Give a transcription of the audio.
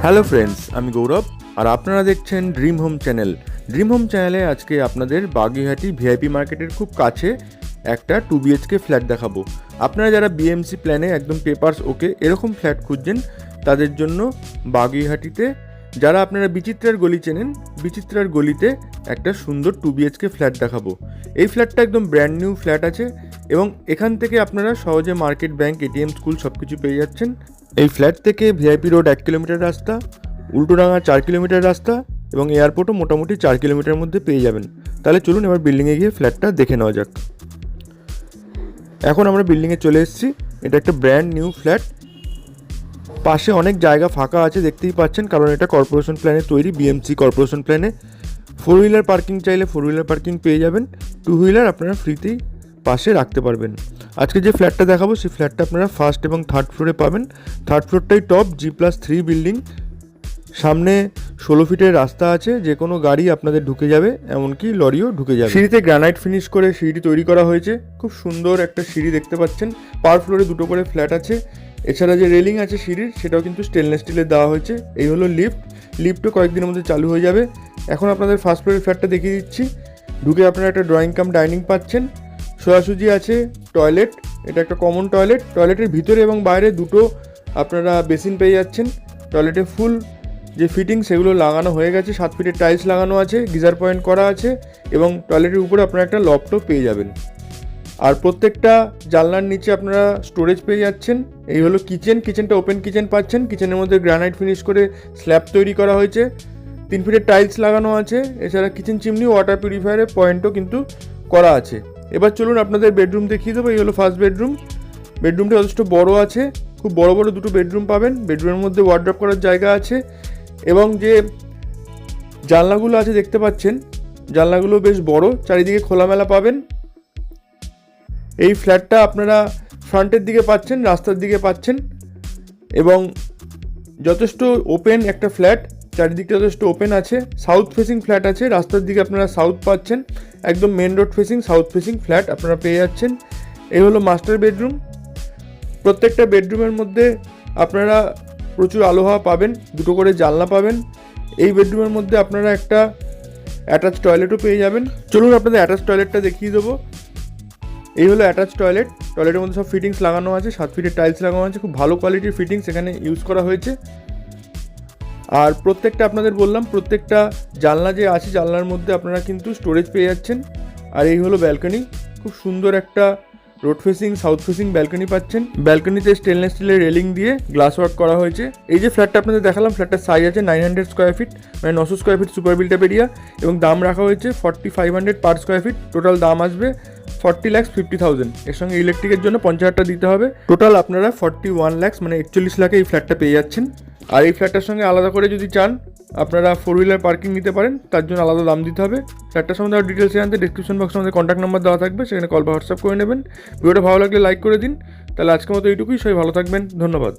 Hello friends, আমি গৌরব আর আপনারা দেখছেন dream home channel. Dream home চ্যানেলে আজকে আপনাদের বাগুইহাটি ভিআইপি মার্কেটের খুব কাছে একটা 2BHK ফ্ল্যাট দেখাবো। আপনারা যারা বিএমসি প্ল্যানে একদম পেপারস ওকে এরকম ফ্ল্যাট খুঁজছেন তাদের জন্য বাগুইহাটিতে, যারা আপনারা বিচিত্রার গলি চেনেন, বিচিত্রার গলিতে একটা সুন্দর 2BHK ফ্ল্যাট দেখাবো। এই ফ্ল্যাটটা একদম ব্র্যান্ড নিউ ফ্ল্যাট আছে এবং এখান থেকে আপনারা সহজে মার্কেট, ব্যাংক, এটিএম, স্কুল সব কিছু পেয়ে যাচ্ছেন। এই ফ্ল্যাট থেকে ভিআইপি রোড 1 কিলোমিটার রাস্তা, উল্টোডাঙ্গা 4 কিলোমিটার রাস্তা এবং এয়ারপোর্টও মোটামুটি 4 কিলোমিটারের মধ্যে পেয়ে যাবেন। তাহলে চলুন এবার বিল্ডিংয়ে গিয়ে ফ্ল্যাটটা দেখে নেওয়া যাক। এখন আমরা বিল্ডিংয়ে চলে এসেছি। এটা একটা ব্র্যান্ড নিউ ফ্ল্যাট। পাশে অনেক জায়গা ফাঁকা আছে, দেখতেই পাচ্ছেন, কারণ এটা কর্পোরেশন প্ল্যানে তৈরি, বিএমসি কর্পোরেশন প্ল্যানে। 4 হুইলার পার্কিং চাইলে 4 হুইলার পার্কিং পেয়ে যাবেন। 2 হুইলার আপনারা ফ্রিতেই পাশে রাখতে পারবেন। আজকে যে ফ্ল্যাটটা দেখাবো সেই ফ্ল্যাটটা আপনারা ফার্স্ট এবং থার্ড ফ্লোরে পাবেন। থার্ড ফ্লোরটাই টপ, G+3 বিল্ডিং। সামনে 16 ফিটের রাস্তা আছে, যে কোনো গাড়ি আপনাদের ঢুকে যাবে, এমনকি লরিও ঢুকে যাবে। সিঁড়িতে গ্রানাইট ফিনিশ করে সিঁড়িটি তৈরি করা হয়েছে। খুব সুন্দর একটা সিঁড়ি দেখতে পাচ্ছেন। পার ফ্লোরে 2টো করে ফ্ল্যাট আছে। এছাড়া যে রেলিং আছে সিঁড়ির, সেটাও কিন্তু স্টেনলেস স্টিলের দেওয়া হয়েছে। এই হলো লিফট। লিফটও কয়েকদিনের মধ্যে চালু হয়ে যাবে। এখন আপনাদের ফার্স্ট ফ্লোরের ফ্ল্যাটটা দেখিয়ে দিচ্ছি। ঢুকে আপনারা একটা ড্রয়িং কাম ডাইনিং পাচ্ছেন। সোজাসুজি আছে টয়লেট। এটা একটা কমন টয়লেট। টয়লেটের ভিতরে এবং বাইরে দুটো আপনারা বেসিন পেয়ে যাচ্ছেন। টয়লেটে ফুল যে ফিটিং সেগুলো লাগানো হয়ে গেছে। 7 ফিটের টাইলস লাগানো আছে, গিজার পয়েন্ট করা আছে এবং টয়লেটের উপরে আপনারা একটা লফটও পেয়ে যাবেন। আর প্রত্যেকটা জানলার নিচে আপনারা স্টোরেজ পেয়ে যাচ্ছেন। এই হলো কিচেন। কিচেনটা ওপেন কিচেন পাচ্ছেন। কিচেনের মধ্যে গ্রানাইট ফিনিশ করে স্ল্যাব তৈরি করা হয়েছে। 3 ফিটের টাইলস লাগানো আছে। এছাড়া কিচেন চিমনি, ওয়াটার পিউরিফায়ারের পয়েন্টও কিন্তু করা আছে। এবার চলুন আপনাদের বেডরুম দেখিয়ে দেবো। এই হলো ফার্স্ট বেডরুম। বেডরুমটা যথেষ্ট বড় আছে। খুব বড় বড় দুটো বেডরুম পাবেন। বেডরুমের মধ্যে ওয়ার্ড্রপ করার জায়গা আছে এবং যে জানলাগুলো আছে দেখতে পাচ্ছেন, জানলাগুলো বেশ বড়, চারিদিকে খোলামেলা পাবেন। এই ফ্ল্যাটটা আপনারা ফ্রন্টের দিকে পাচ্ছেন, রাস্তার দিকে পাচ্ছেন এবং যথেষ্ট ওপেন একটা ফ্ল্যাট। চারিদিকটা যথেষ্ট ওপেন আছে। সাউথ ফেসিং ফ্ল্যাট আছে। রাস্তার দিকে আপনারা সাউথ পাচ্ছেন। একদম main road facing, south facing flat আপনারা পেয়ে যাচ্ছেন। এই হলো মাস্টার বেডরুম। প্রত্যেকটা বেডরুমের মধ্যে আপনারা প্রচুর আলো হাওয়া পাবেন। 2টো করে জানলা পাবেন। এই বেডরুমের মধ্যে আপনারা একটা অ্যাটাচ টয়লেটও পেয়ে যাবেন। চলুন আপনাদের অ্যাটাচ টয়লেটটা দেখিয়ে দেবো। এই হলো অ্যাটাচ টয়লেট। টয়লেটের মধ্যে সব ফিটিংস লাগানো আছে। 7 ফিটের টাইলস লাগানো আছে। খুব ভালো কোয়ালিটির ফিটিংস এখানে ইউজ করা হয়েছে। আর প্রত্যেকটা আপনাদের বললাম, প্রত্যেকটা জানলা যে আছে, জানলার মধ্যে আপনারা কিন্তু স্টোরেজ পেয়ে যাচ্ছেন। আর এই হলো ব্যালকনি। খুব সুন্দর একটা road facing, south facing balcony পাচ্ছেন। ব্যালকনিতে স্টেনলেস স্টিলের রেলিং দিয়ে গ্লাস ওয়ার্ক করা হয়েছে। এই যে ফ্ল্যাটটা আপনাদের দেখালাম, ফ্ল্যাটটার সাইজ আছে 900 স্কোয়ার ফিট, মানে 900 square feet super built up area, এবং দাম রাখা হয়েছে 4500 পার স্কোয়ার ফিট। টোটাল দাম আসবে 40,50,000। এর সঙ্গে ইলেকট্রিকের জন্য 50,000 দিতে হবে। টোটাল আপনারা 41 লাখ, মানে 41 লাখে এই ফ্ল্যাটটা পেয়ে যাচ্ছেন। আর এই ফ্ল্যাটটার সঙ্গে আলাদা করে যদি চান আপনারা 4 হুইলার পার্কিং নিতে পারেন, তার জন্য আলাদা দাম দিতে হবে। ফ্ল্যাটটার সম্বন্ধে আরও ডিটেলস জানতে ডিসক্রিপশন বক্সে আমাদের কন্ট্যাক্ট নাম্বার দেওয়া থাকবে, সেখানে কল বা হোয়াটসঅ্যাপ করে নেবেন। ভিডিওটা ভালো লাগলে লাইক করে দিন। তাহলে আজকের মতো এইটুকুই। সবাই ভালো থাকবেন। ধন্যবাদ।